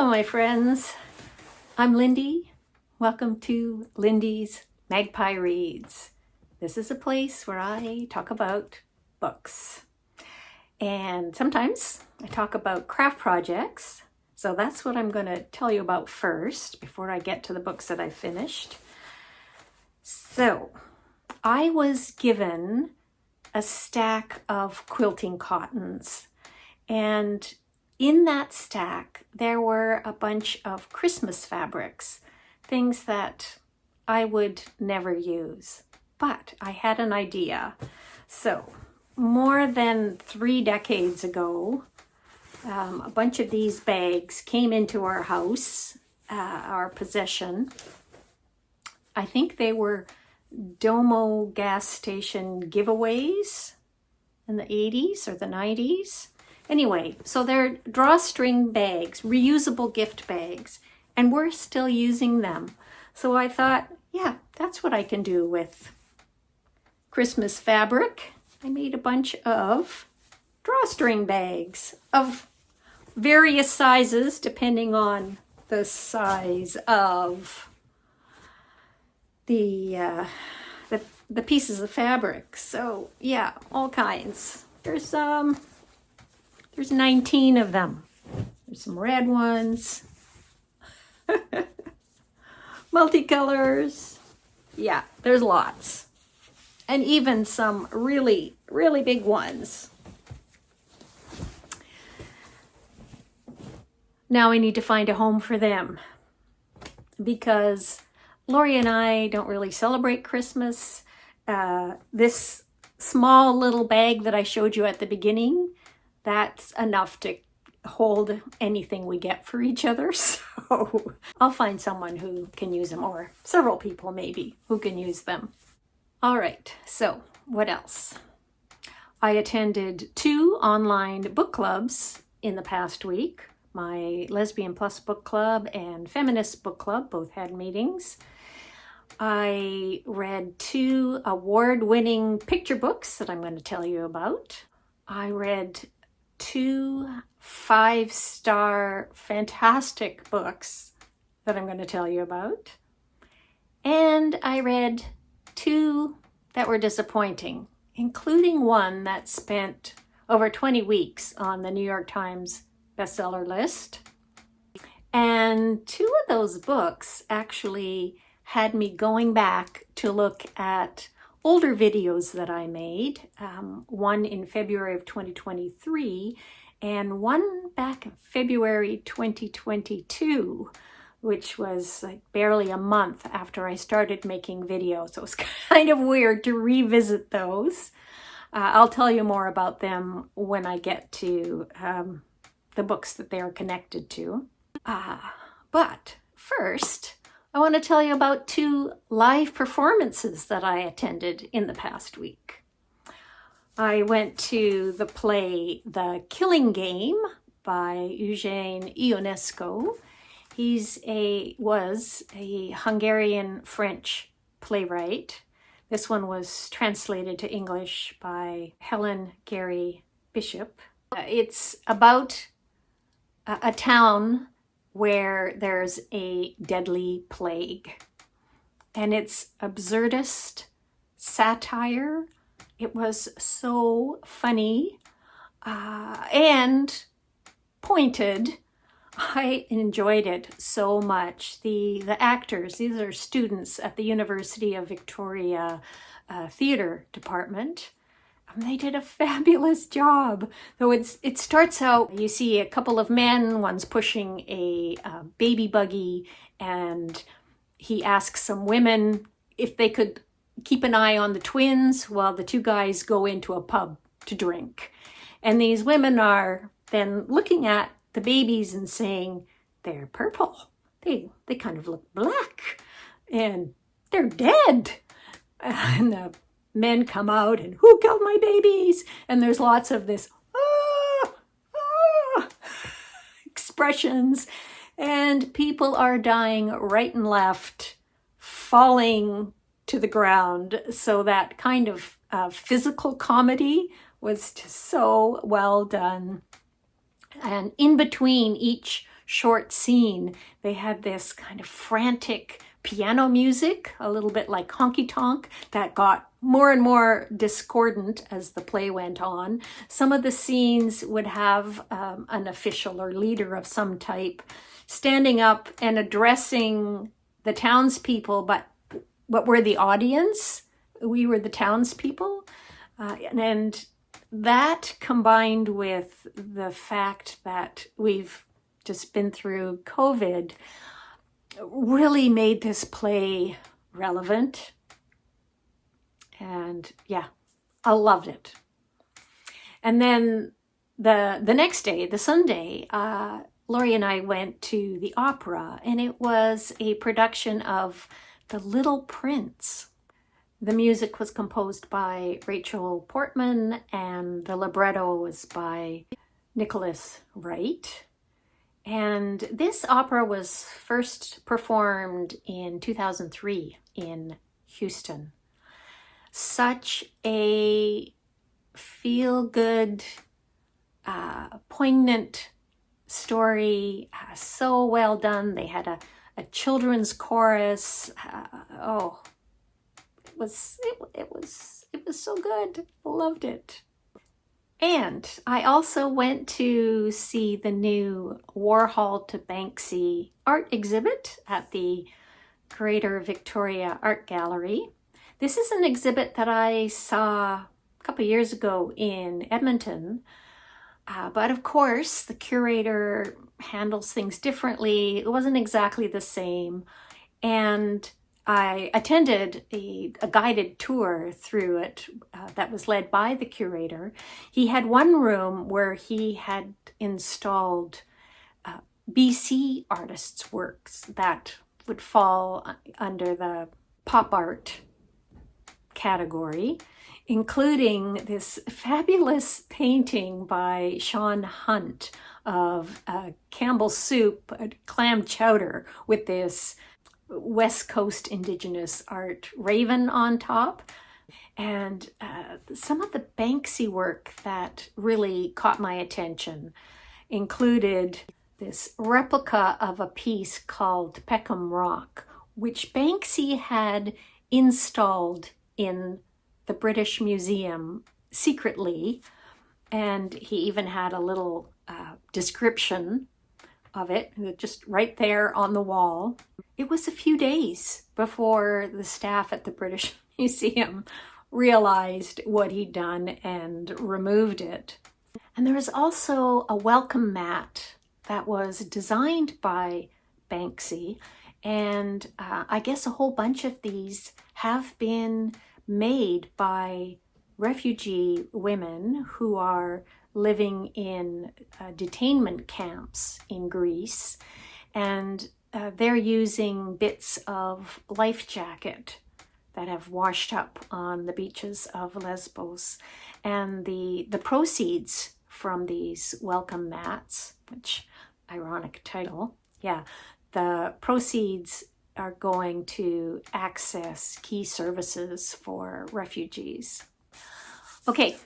Hello, my friends. I'm Lindy. Welcome to Lindy's Magpie Reads. This is a place where I talk about books. And sometimes I talk about craft projects. So that's what I'm going to tell you about first before I get to the books that I finished. So I was given a stack of quilting cottons, and in that stack there were a bunch of Christmas fabrics, things that I would never use, but I had an idea. So more than 3 decades ago, a bunch of these bags came into our house, our possession. I think they were Domo gas station giveaways in the 80s or the 90s. Anyway, so they're drawstring bags, reusable gift bags, and we're still using them. So I thought, yeah, that's what I can do with Christmas fabric. I made a bunch of drawstring bags of various sizes, depending on the size of the pieces of fabric. So yeah, all kinds. There's 19 of them. There's some red ones, multicolors. Yeah, there's lots, and even some really big ones. Now I need to find a home for them, because Lori and I don't really celebrate Christmas. This small little bag that I showed you at the beginning, that's enough to hold anything we get for each other. So I'll find someone who can use them, or several people maybe who can use them. All right, so what else? I attended 2 online book clubs in the past week. My Lesbian Plus book club and Feminist book club both had meetings. I read 2 award-winning picture books that I'm going to tell you about. I read 2 5-star fantastic books that I'm going to tell you about. And I read 2 that were disappointing, including one that spent over 20 weeks on the New York Times bestseller list. And 2 of those books actually had me going back to look at older videos that I made, one in February of 2023 and one back in February 2022, which was like barely a month after I started making videos. So it's kind of weird to revisit those. I'll tell you more about them when I get to the books that they are connected to. But first, I want to tell you about 2 live performances that I attended in the past week. I went to the play The Killing Game by Eugène Ionesco. Was a Hungarian-French playwright. This one was translated to English by Helen Bishop. It's about a town where there's a deadly plague, and it's absurdist satire. It was so funny and pointed. I enjoyed it so much. The actors, these are students at the University of Victoria theater department. They did a fabulous job. Though it starts out, you see a couple of men, one's pushing a baby buggy, and he asks some women if they could keep an eye on the twins while the 2 guys go into a pub to drink. And these women are then looking at the babies and saying, they're purple. They kind of look black, and they're dead. And the men come out and, who killed my babies? And there's lots of this expressions, and people are dying right and left, falling to the ground. So that kind of physical comedy was just so well done. And in between each short scene, they had this kind of frantic piano music, a little bit like honky tonk, that got more and more discordant as the play went on. Some of the scenes would have an official or leader of some type standing up and addressing the townspeople, but we're the audience. We were the townspeople. And that, combined with the fact that we've just been through COVID, really made this play relevant. And yeah, I loved it. And then the next day, the Sunday, Laurie and I went to the opera, and it was a production of The Little Prince. The music was composed by Rachel Portman, and the libretto was by Nicholas Wright. And this opera was first performed in 2003 in Houston. Such a feel-good, poignant story, so well done. They had a children's chorus. It was so good. Loved it. And I also went to see the new Warhol to Banksy art exhibit at the Greater Victoria Art Gallery. This is an exhibit that I saw a couple years ago in Edmonton, but of course the curator handles things differently. It wasn't exactly the same, and I attended a guided tour through it that was led by the curator. He had one room where he had installed BC artists' works that would fall under the pop art category, including this fabulous painting by Sean Hunt of Campbell's soup, clam chowder, with this West Coast Indigenous art raven on top. And some of the Banksy work that really caught my attention included this replica of a piece called Peckham Rock, which Banksy had installed in the British Museum secretly. And he even had a little description of it, just right there on the wall. It was a few days before the staff at the British Museum realized what he'd done and removed it. And there was also a welcome mat that was designed by Banksy, and I guess a whole bunch of these have been made by refugee women who are living in detainment camps in Greece, and they're using bits of life jacket that have washed up on the beaches of Lesbos. And the proceeds from these welcome mats, which ironic title, the proceeds are going to access key services for refugees. Okay,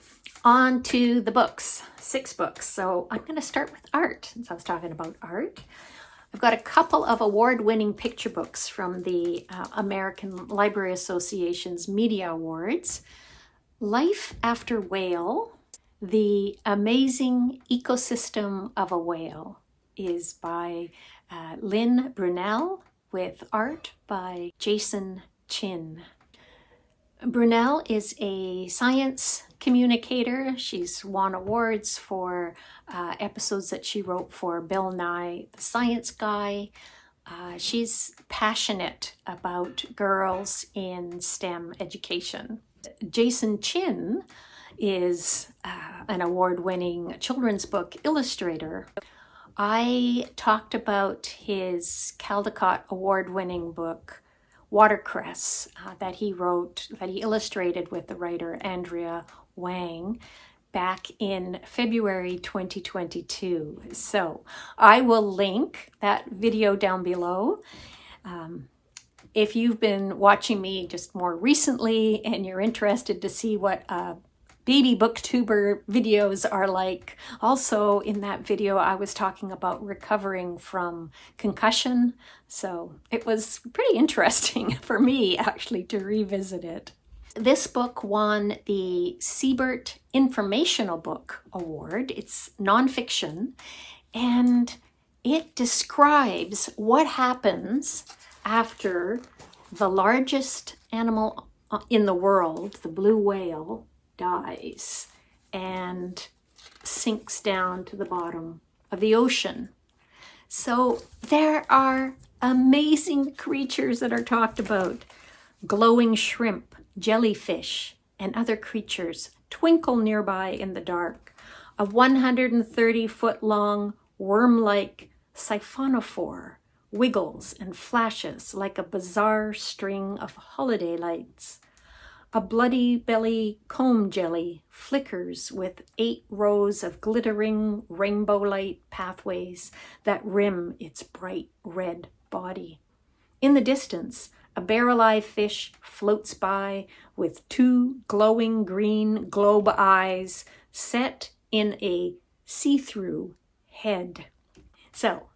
on to the books, 6 books. So I'm going to start with art, since I was talking about art. I've got a couple of award-winning picture books from the American Library Association's Media Awards. Life After Whale, The Amazing Ecosystem of a Whale, is by Lynn Brunelle, with art by Jason Chin. Brunelle is a science communicator. She's won awards for episodes that she wrote for Bill Nye the Science Guy. She's passionate about girls in STEM education. Jason Chin is an award-winning children's book illustrator. I talked about his Caldecott award-winning book, Watercress, that he illustrated with the writer Andrea Wang back in February 2022. So I will link that video down below. If you've been watching me just more recently and you're interested to see what a baby booktuber videos are like. Also in that video, I was talking about recovering from concussion. So it was pretty interesting for me actually to revisit it. This book won the Siebert Informational Book Award. It's nonfiction, and it describes what happens after the largest animal in the world, the blue whale, dies and sinks down to the bottom of the ocean. So there are amazing creatures that are talked about. Glowing shrimp, jellyfish, and other creatures twinkle nearby in the dark. A 130-foot-long worm-like siphonophore wiggles and flashes like a bizarre string of holiday lights. A bloody belly comb jelly flickers with 8 rows of glittering rainbow light pathways that rim its bright red body. In the distance, a barrel-eye fish floats by with 2 glowing green globe eyes set in a see-through head. So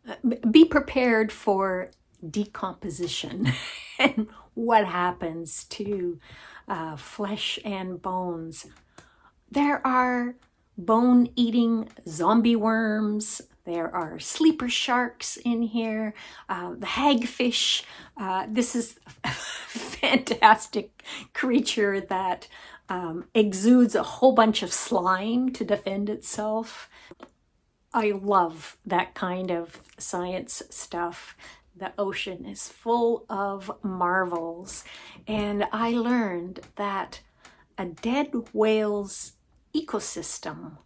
be prepared for decomposition and what happens to flesh and bones. There are bone-eating zombie worms. There are sleeper sharks in here, the hagfish. This is a fantastic creature that exudes a whole bunch of slime to defend itself. I love that kind of science stuff. The ocean is full of marvels. And I learned that a dead whale's ecosystem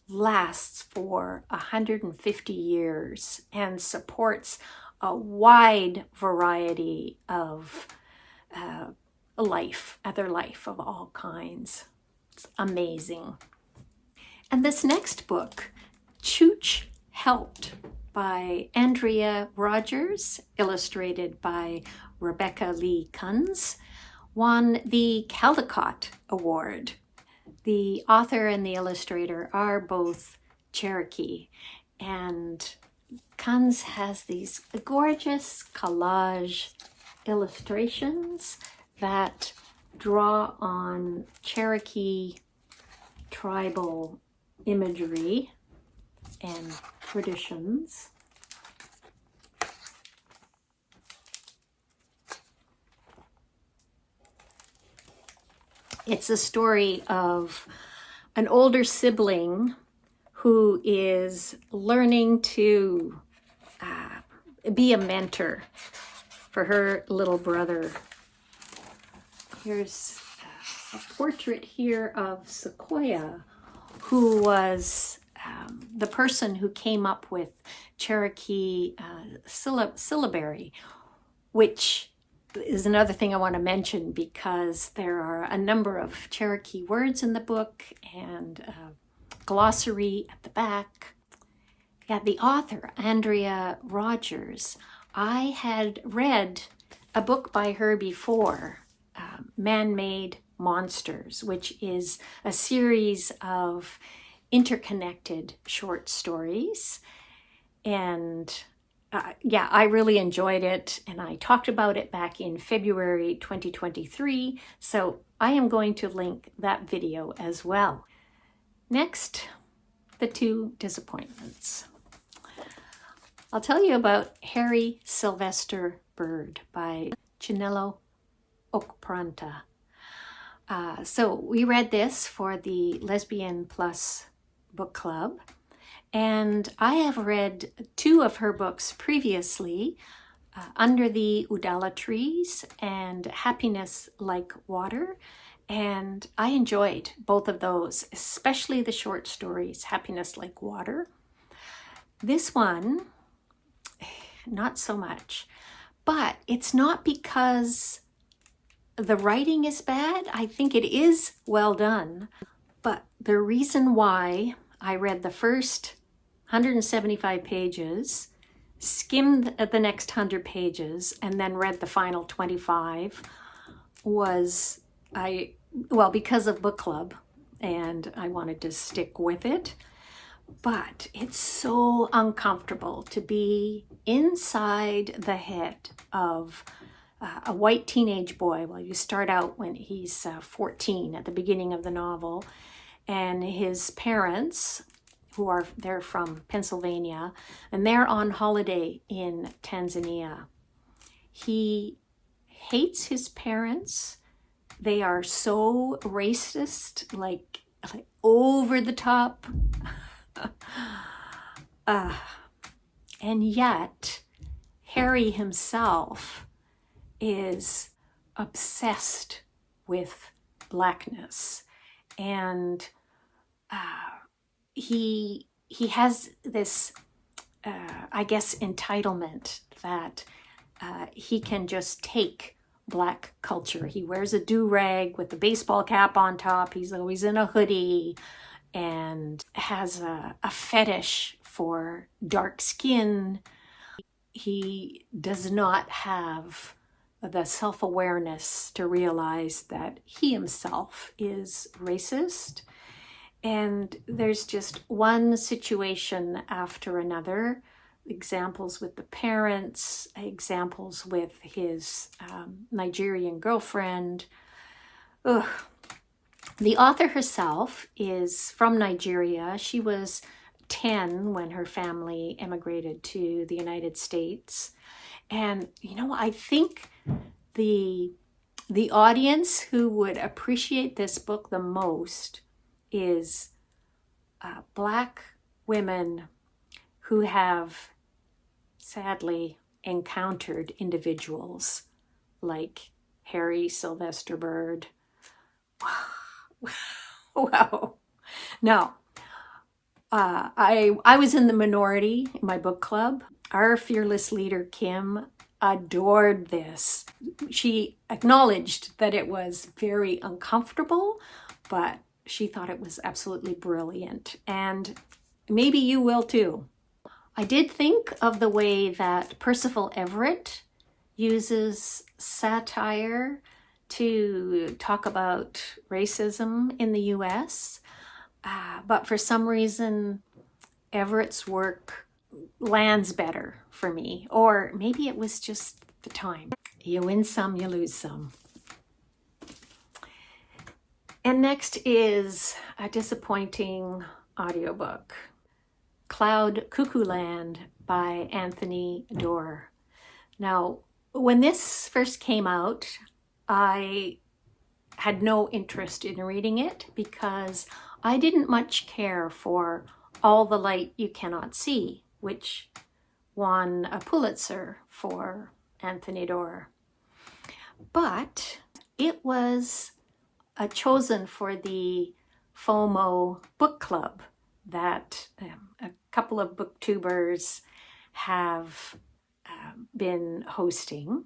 lasts for 150 years and supports a wide variety of other life of all kinds. It's amazing. And this next book, Chooch Helped, by Andrea Rogers, illustrated by Rebecca Lee Kunz, won the Caldecott Award. The author and the illustrator are both Cherokee, and Kunz has these gorgeous collage illustrations that draw on Cherokee tribal imagery and traditions. It's a story of an older sibling who is learning to be a mentor for her little brother. Here's a portrait here of Sequoia, who was the person who came up with Cherokee syllabary, which is another thing I want to mention because there are a number of Cherokee words in the book and a glossary at the back. Yeah, the author, Andrea Rogers, I had read a book by her before, Man-Made Monsters, which is a series of interconnected short stories. And yeah, I really enjoyed it, and I talked about it back in February 2023, so I am going to link that video as well. Next, the 2 disappointments. I'll tell you about Harry Sylvester Bird by Chinelo, Okparanta. So we read this for the Lesbian Plus book club, and I have read 2 of her books previously, Under the Udala Trees and Happiness Like Water, and I enjoyed both of those, especially the short stories, Happiness Like Water. This one, not so much, but it's not because the writing is bad. I think it is well done, but the reason why I read the first 175 pages, skimmed the next 100 pages, and then read the final 25 was because of book club. and I wanted to stick with it. But it's so uncomfortable to be inside the head of a white teenage boy. Well, you start out when he's 14 at the beginning of the novel, and his parents, they're from Pennsylvania, and they're on holiday in Tanzania. He hates his parents. They are so racist, like over the top. And yet, Harry himself is obsessed with blackness, and he has this, I guess, entitlement that he can just take Black culture. He wears a do-rag with a baseball cap on top. He's always in a hoodie and has a fetish for dark skin. He does not have the self-awareness to realize that he himself is racist. And there's just one situation after another. Examples with the parents, examples with his Nigerian girlfriend. Ugh. The author herself is from Nigeria. She was 10 when her family emigrated to the United States. And, I think the audience who would appreciate this book the most is Black women who have sadly encountered individuals like Harry Sylvester Bird. Wow. Now, I was in the minority in my book club. Our fearless leader, Kim, adored this. She acknowledged that it was very uncomfortable, but she thought it was absolutely brilliant. And maybe you will too. I did think of the way that Percival Everett uses satire to talk about racism in the US, but for some reason, Everett's work lands better for me, or maybe it was just the time. You win some, you lose some. And next is a disappointing audiobook, Cuckoo Land by Anthony Doerr. Now, when this first came out, I had no interest in reading it because I didn't much care for All the Light You Cannot See, which won a Pulitzer for Anthony Doerr. But it was chosen for the FOMO book club that a couple of booktubers have been hosting,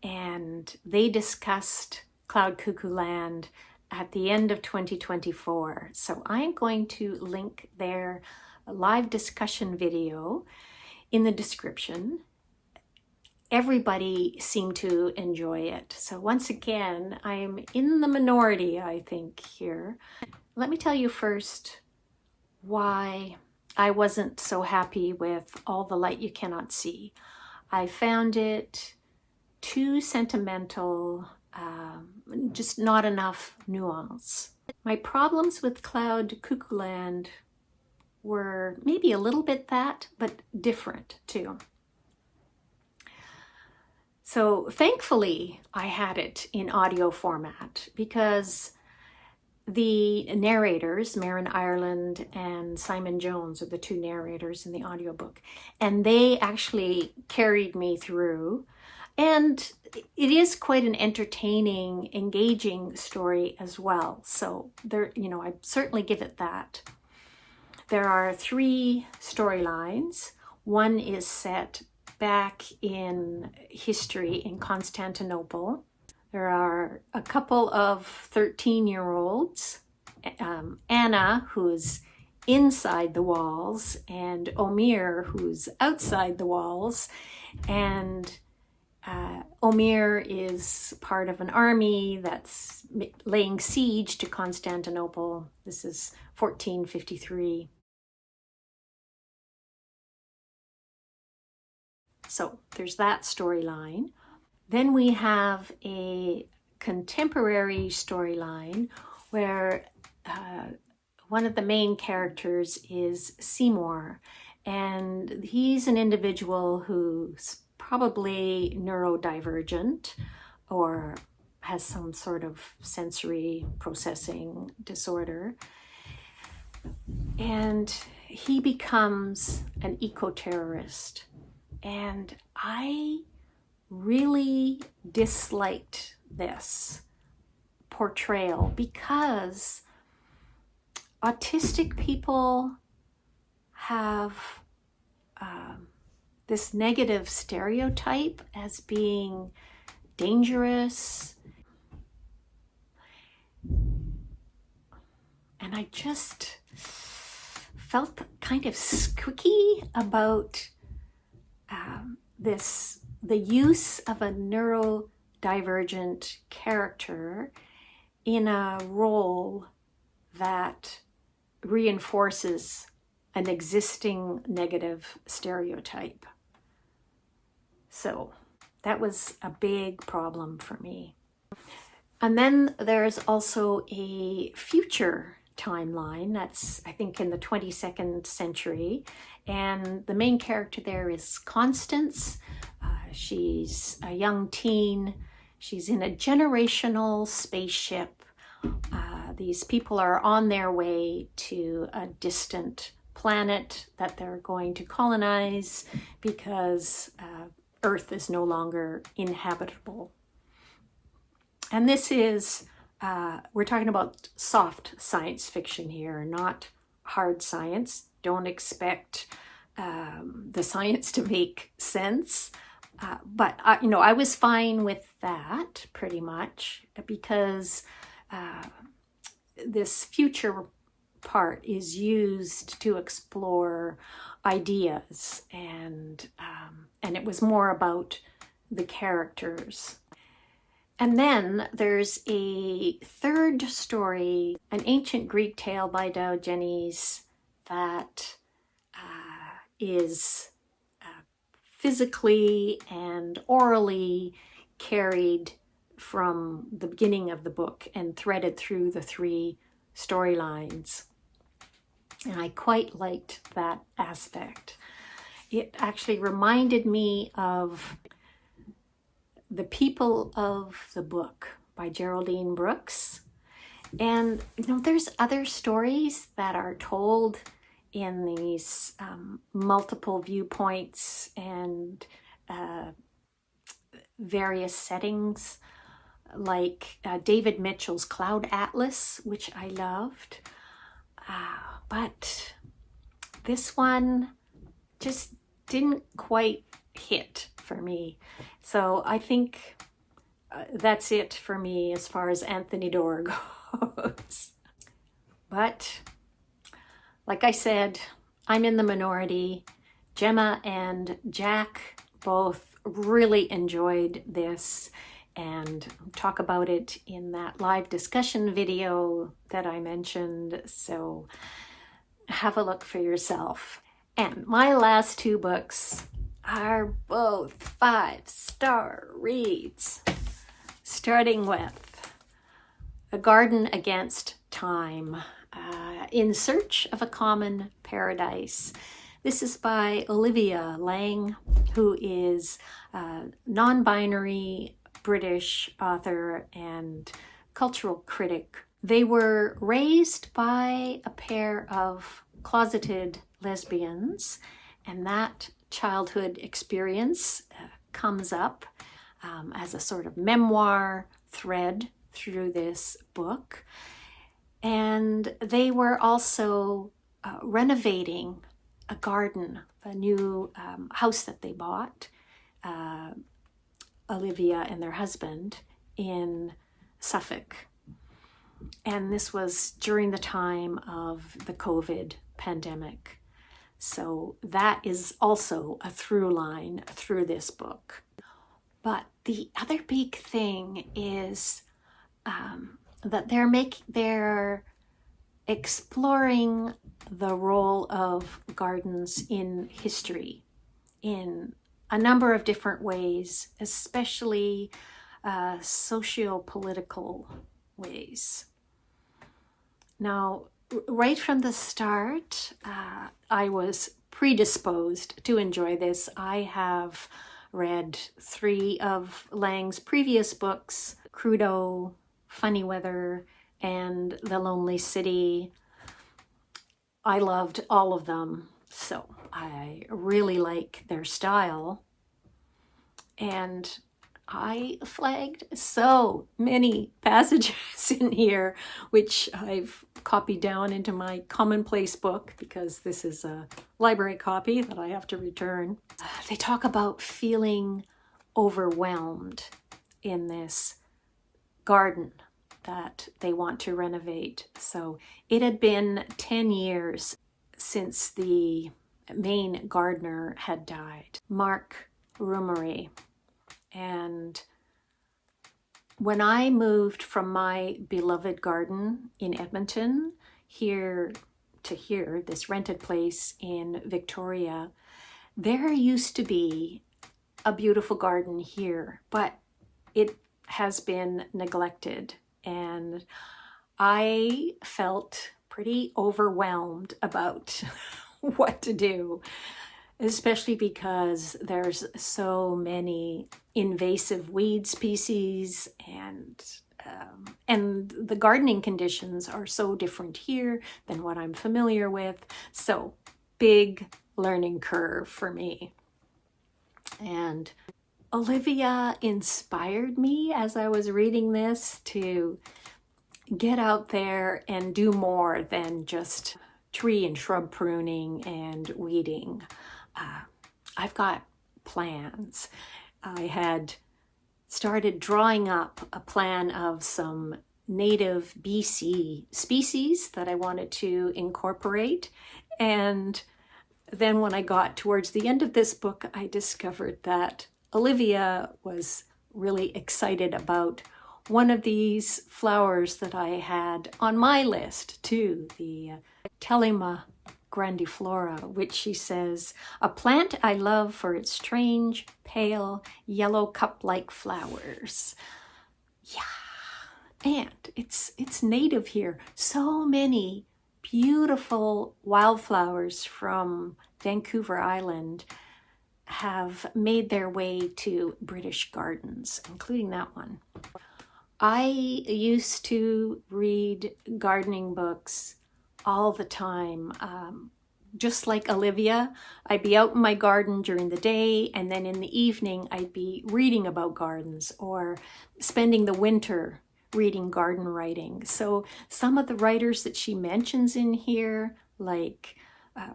and they discussed Cuckoo Land at the end of 2024. So I'm going to link their live discussion video in the description. Everybody seemed to enjoy it. So once again, I'm in the minority, I think, here. Let me tell you first why I wasn't so happy with All the Light You Cannot See. I found it too sentimental, just not enough nuance. My problems with Cuckoo Land were maybe a little bit that, but different too. So thankfully, I had it in audio format because the narrators, Marin Ireland and Simon Jones, are the two narrators in the audiobook, and they actually carried me through. And it is quite an entertaining, engaging story as well. So there, I certainly give it that. There are 3 storylines. One is set back in history in Constantinople. There are a couple of 13-year-olds, Anna, who's inside the walls, and Omir, who's outside the walls. And Omir is part of an army that's laying siege to Constantinople. This is 1453. So there's that storyline. Then we have a contemporary storyline where one of the main characters is Seymour, and he's an individual who's probably neurodivergent or has some sort of sensory processing disorder. And he becomes an eco-terrorist. And I really disliked this portrayal because autistic people have this negative stereotype as being dangerous. And I just felt kind of squeaky about the use of a neurodivergent character in a role that reinforces an existing negative stereotype. So that was a big problem for me. And then there's also a future timeline that's, I think, in the 22nd century. And the main character there is Constance. She's a young teen. She's in a generational spaceship. These people are on their way to a distant planet that they're going to colonize because Earth is no longer inhabitable. And this is, we're talking about soft science fiction here, not hard science. Don't expect the science to make sense. But I was fine with that pretty much because this future part is used to explore ideas, and it was more about the characters. And then there's a third story, an ancient Greek tale by Diogenes that is physically and orally carried from the beginning of the book and threaded through the three storylines. And I quite liked that aspect. It actually reminded me of The People of the Book by Geraldine Brooks. And there's other stories that are told in these multiple viewpoints and various settings, like David Mitchell's Cloud Atlas, which I loved. But this one just didn't quite hit for me. So I think that's it for me as far as Anthony Doerr goes. But like I said, I'm in the minority. Gemma and Jack both really enjoyed this and talk about it in that live discussion video that I mentioned. So have a look for yourself. And my last two books are both 5-star reads, starting with A Garden Against Time, In Search of a Common Paradise. This is by Olivia Laing, who is a non-binary British author and cultural critic. They were raised by a pair of closeted lesbians, and that childhood experience comes up as a sort of memoir thread through this book. And they were also renovating a garden, a new house that they bought, Olivia and their husband, in Suffolk. And this was during the time of the COVID pandemic. So that is also a through line through this book. But the other big thing is that they're exploring the role of gardens in history in a number of different ways, especially socio-political ways. Now, right from the start, I was predisposed to enjoy this. I have read 3 of Laing's previous books, Querido, Funny Weather, and The Lonely City. I loved all of them, so I really like their style. And I flagged so many passages in here, which I've copied down into my commonplace book because this is a library copy that I have to return. They talk about feeling overwhelmed in this garden that they want to renovate. So it had been 10 years since the main gardener had died, Mark Rumery. And when I moved from my beloved garden in Edmonton here to here, this rented place in Victoria, there used to be a beautiful garden here, but it has been neglected. And I felt pretty overwhelmed about what to do, especially because there's so many invasive weed species and the gardening conditions are so different here than what I'm familiar with. So big learning curve for me. And Olivia inspired me as I was reading this to get out there and do more than just tree and shrub pruning and weeding. I've got plans. I had started drawing up a plan of some native BC species that I wanted to incorporate. And then when I got towards the end of this book, I discovered that Olivia was really excited about one of these flowers that I had on my list too, the Telema grandiflora, which she says, a plant I love for its strange, pale, yellow cup-like flowers. Yeah, and it's native here. So many beautiful wildflowers from Vancouver Island have made their way to British gardens, including that one. I used to read gardening books all the time. Just like Olivia, I'd be out in my garden during the day, and then in the evening I'd be reading about gardens or spending the winter reading garden writing. So some of the writers that she mentions in here, like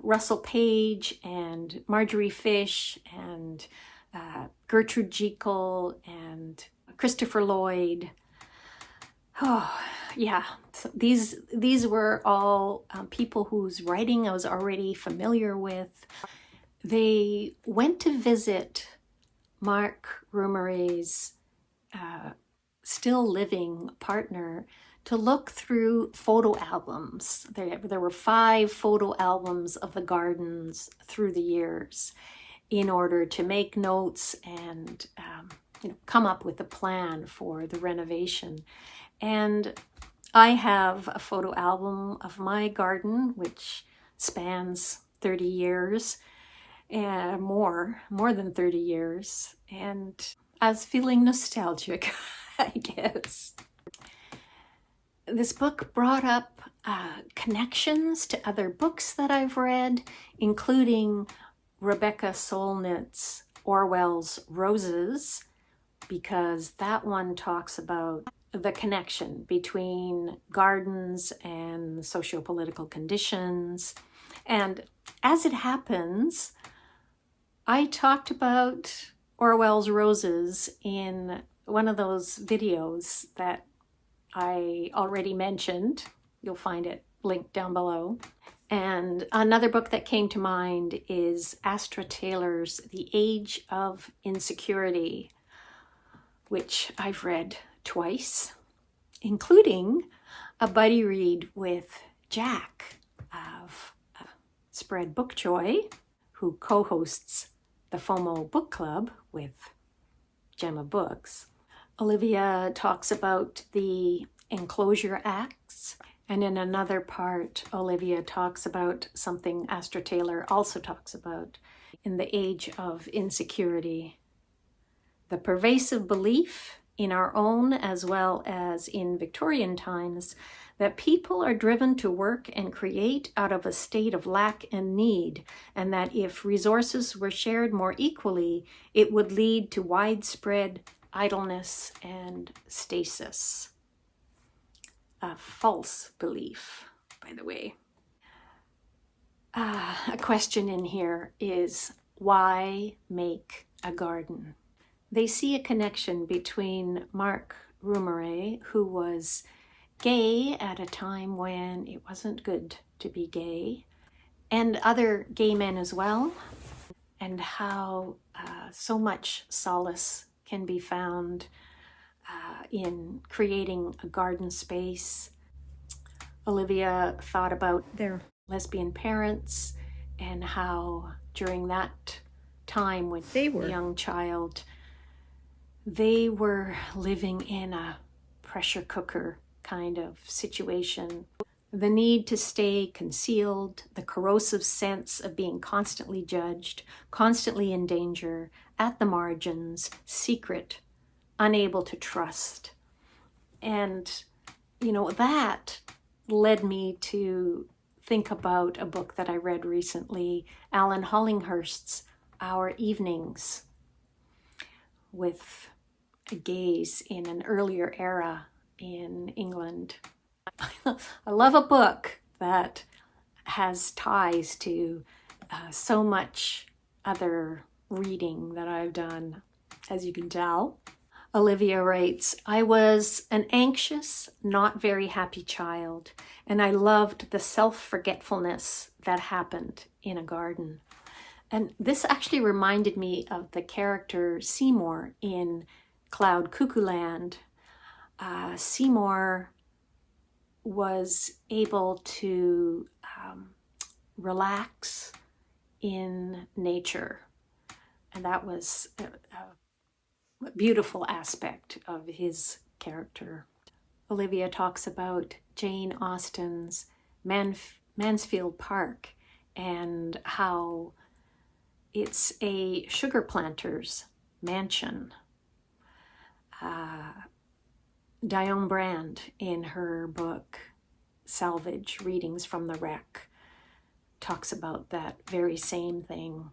Russell Page and Marjorie Fish and Gertrude Jekyll and Christopher Lloyd. Oh, yeah. So these were all people whose writing I was already familiar with. They went to visit Mark Rumery's still living partner to look through photo albums. There were 5 photo albums of the gardens through the years in order to make notes and come up with a plan for the renovation. And I have a photo album of my garden, which spans 30 years, and more than 30 years. And I was feeling nostalgic, I guess. This book brought up connections to other books that I've read, including Rebecca Solnit's Orwell's Roses, because that one talks about the connection between gardens and socio-political conditions. And as it happens, I talked about Orwell's Roses in one of those videos that I already mentioned. You'll find it linked down below. And another book that came to mind is Astra Taylor's The Age of Insecurity. which I've read twice, including a buddy read with Jack of Spread Book Joy, who co-hosts the FOMO Book Club with Gemma Books. Olivia talks about the enclosure acts, and in another part, Olivia talks about something Astor Taylor also talks about in the age of insecurity. The pervasive belief in our own as well as in Victorian times that people are driven to work and create out of a state of lack and need, and that if resources were shared more equally, it would lead to widespread idleness and stasis. A false belief, by the way. A question in here is, why make a garden? They see a connection between Marc Roumaret, who was gay at a time when it wasn't good to be gay, and other gay men as well, and how so much solace can be found in creating a garden space. Olivia thought about their lesbian parents and how during that time when they were a young child, they were living in a pressure cooker kind of situation. The need to stay concealed, the corrosive sense of being constantly judged, constantly in danger, at the margins, secret, unable to trust. And, that led me to think about a book that I read recently, Alan Hollinghurst's Our Evenings, with a gaze in an earlier era in England. I love a book that has ties to so much other reading that I've done, as you can tell. Olivia writes, I was an anxious, not very happy child, and I loved the self-forgetfulness that happened in a garden. And this actually reminded me of the character Seymour in Cuckoo Land. Seymour was able to relax in nature, and that was a beautiful aspect of his character. Olivia talks about Jane Austen's Mansfield Park and how it's a sugar planter's mansion. Diane Brand, in her book Salvage, Readings from the Wreck, talks about that very same thing.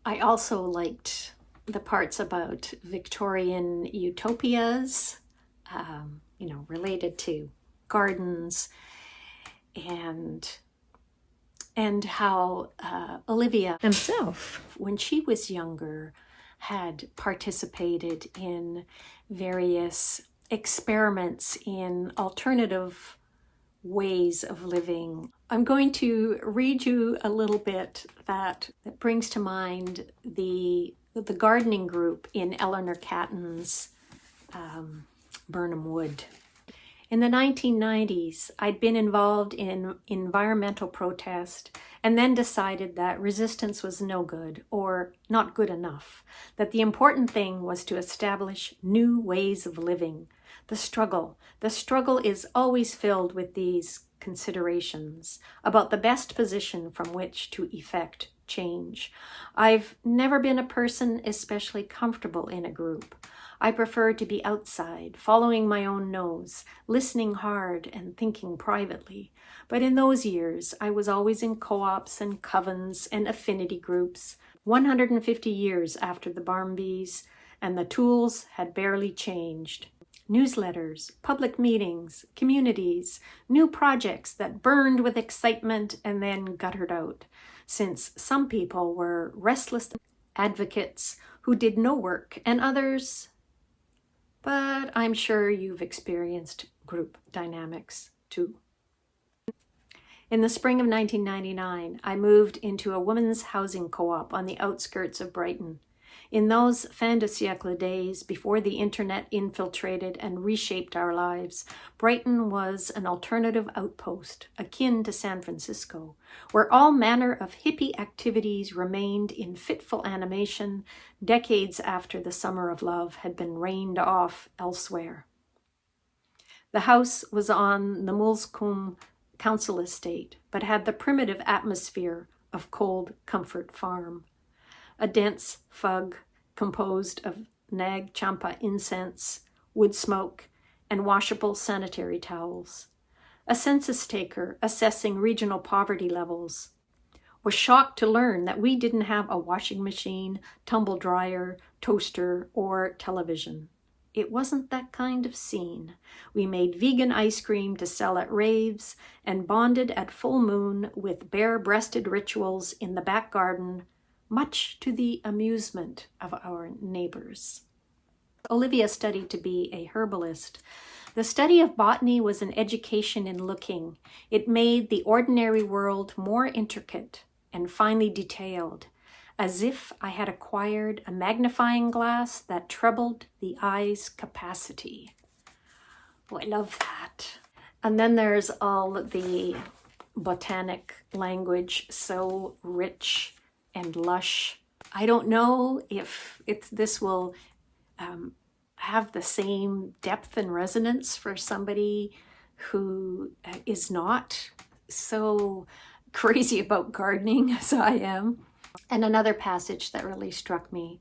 I also liked the parts about Victorian utopias, related to gardens, and how Olivia himself, when she was younger, had participated in various experiments in alternative ways of living. I'm going to read you a little bit that brings to mind the gardening group in Eleanor Catton's Burnham Wood. In the 1990s, I'd been involved in environmental protest and then decided that resistance was no good or not good enough, that the important thing was to establish new ways of living. The struggle is always filled with these considerations about the best position from which to effect change. I've never been a person especially comfortable in a group. I prefer to be outside, following my own nose, listening hard and thinking privately. But in those years, I was always in co-ops and covens and affinity groups, 150 years after the Barmbys, and the tools had barely changed. Newsletters, public meetings, communities, new projects that burned with excitement and then guttered out, since some people were restless advocates who did no work, and others... But I'm sure you've experienced group dynamics too. In the spring of 1999, I moved into a women's housing co-op on the outskirts of Brighton. In those fin de siècle days, before the internet infiltrated and reshaped our lives, Brighton was an alternative outpost, akin to San Francisco, where all manner of hippie activities remained in fitful animation decades after the summer of love had been rained off elsewhere. The house was on the Moulsecoombe council estate, but had the primitive atmosphere of Cold Comfort Farm. A dense fug composed of nag champa incense, wood smoke, and washable sanitary towels. A census taker assessing regional poverty levels was shocked to learn that we didn't have a washing machine, tumble dryer, toaster, or television. It wasn't that kind of scene. We made vegan ice cream to sell at raves and bonded at full moon with bare-breasted rituals in the back garden, much to the amusement of our neighbors. Olivia studied to be a herbalist. The study of botany was an education in looking. It made the ordinary world more intricate and finely detailed, as if I had acquired a magnifying glass that trebled the eye's capacity. Oh, I love that. And then there's all the botanic language, so rich and lush. I don't know if this will have the same depth and resonance for somebody who is not so crazy about gardening as I am. And another passage that really struck me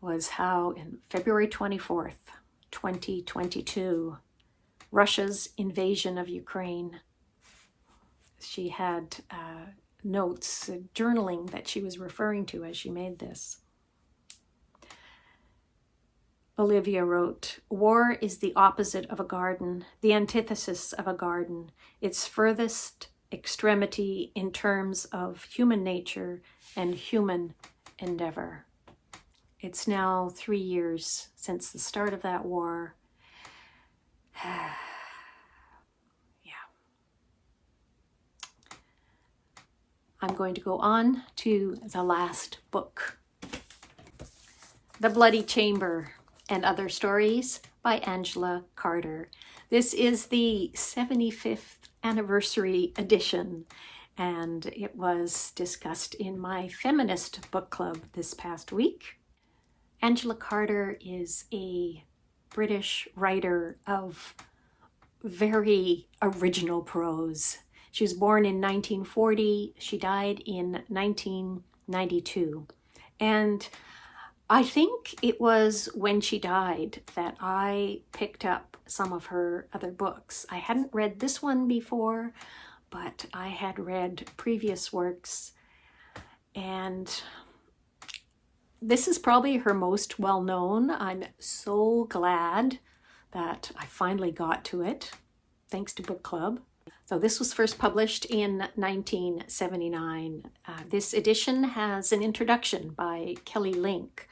was how in February 24th, 2022, Russia's invasion of Ukraine, she had notes, journaling that she was referring to as she made this. Olivia wrote, "War is the opposite of a garden, the antithesis of a garden, its furthest extremity in terms of human nature and human endeavor." It's now 3 years since the start of that war. I'm going to go on to the last book, The Bloody Chamber and Other Stories by Angela Carter. This is the 75th anniversary edition, and it was discussed in my feminist book club this past week. Angela Carter is a British writer of very original prose. She was born in 1940. She died in 1992. And I think it was when she died that I picked up some of her other books. I hadn't read this one before, but I had read previous works. And this is probably her most well-known. I'm so glad that I finally got to it, thanks to Book Club. So this was first published in 1979. This edition has an introduction by Kelly Link.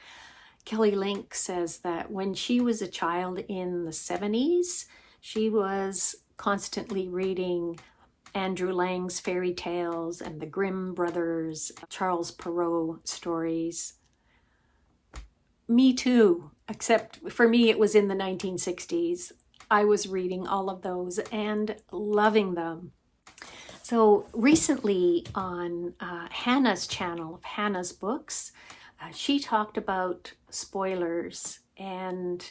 Kelly Link says that when she was a child in the 70s, she was constantly reading Andrew Lang's fairy tales and the Grimm brothers, Charles Perrault stories. Me too, except for me it was in the 1960s. I was reading all of those and loving them. So recently on Hannah's channel of Hannah's Books, she talked about spoilers, and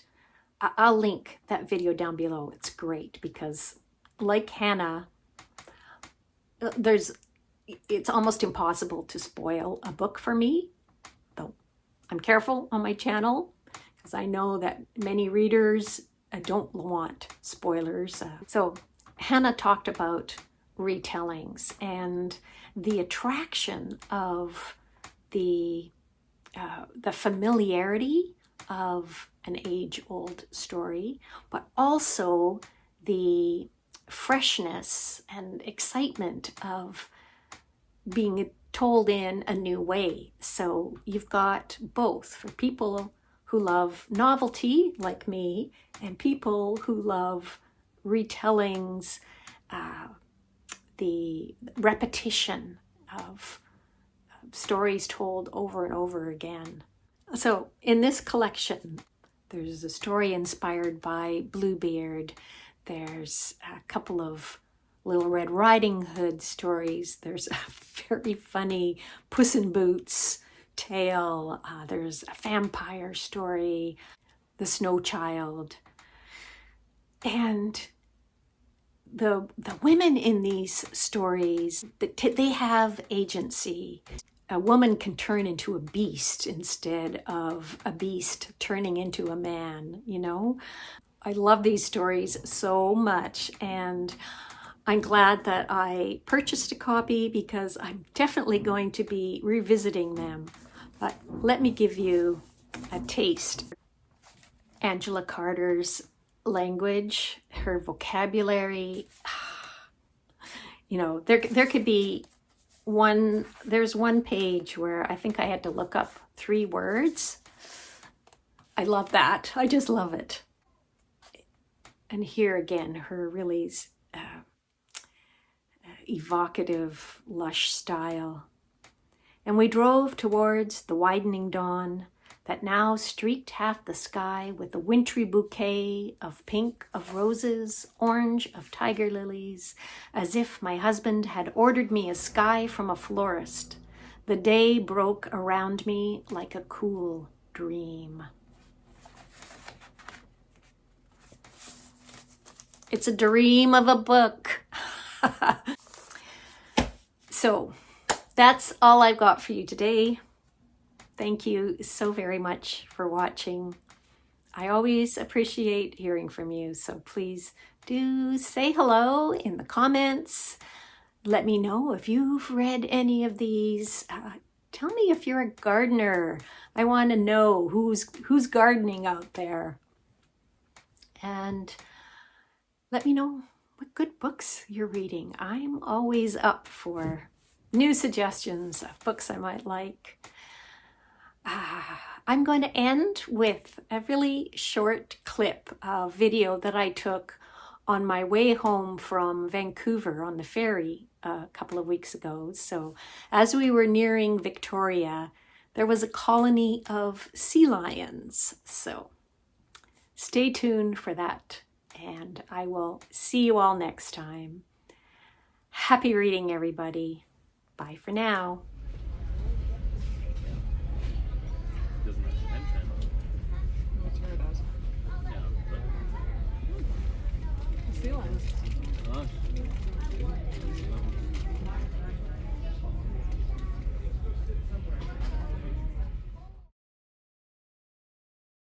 I'll link that video down below. It's great because, like Hannah, it's almost impossible to spoil a book for me, though I'm careful on my channel because I know that many readers don't want spoilers. So Hannah talked about retellings and the attraction of the familiarity of an age-old story, but also the freshness and excitement of being told in a new way. So you've got both for people who love novelty like me and people who love retellings, the repetition of stories told over and over again. So in this collection, there's a story inspired by Bluebeard. There's a couple of Little Red Riding Hood stories. There's a very funny Puss in Boots tale. There's a vampire story, The Snow Child. And the women in these stories, they have agency. A woman can turn into a beast instead of a beast turning into a man, you know? I love these stories so much, and I'm glad that I purchased a copy because I'm definitely going to be revisiting them. But let me give you a taste. Angela Carter's language, her vocabulary, you know, there could be there's one page where I think I had to look up 3 words. I love that. I just love it. And here again, her really evocative, lush style. And we drove towards the widening dawn that now streaked half the sky with a wintry bouquet of pink of roses, orange of tiger lilies, as if my husband had ordered me a sky from a florist. The day broke around me like a cool dream. It's a dream of a book. So that's all I've got for you today. Thank you so very much for watching. I always appreciate hearing from you, so please do say hello in the comments. Let me know if you've read any of these. Tell me if you're a gardener. I want to know who's gardening out there. And let me know what good books you're reading. I'm always up for new suggestions of books I might like. I'm going to end with a really short clip of video that I took on my way home from Vancouver on the ferry a couple of weeks ago. So as we were nearing Victoria, there was a colony of sea lions. So stay tuned for that, and I will see you all next time. Happy reading, everybody. Bye for now. Sea lions.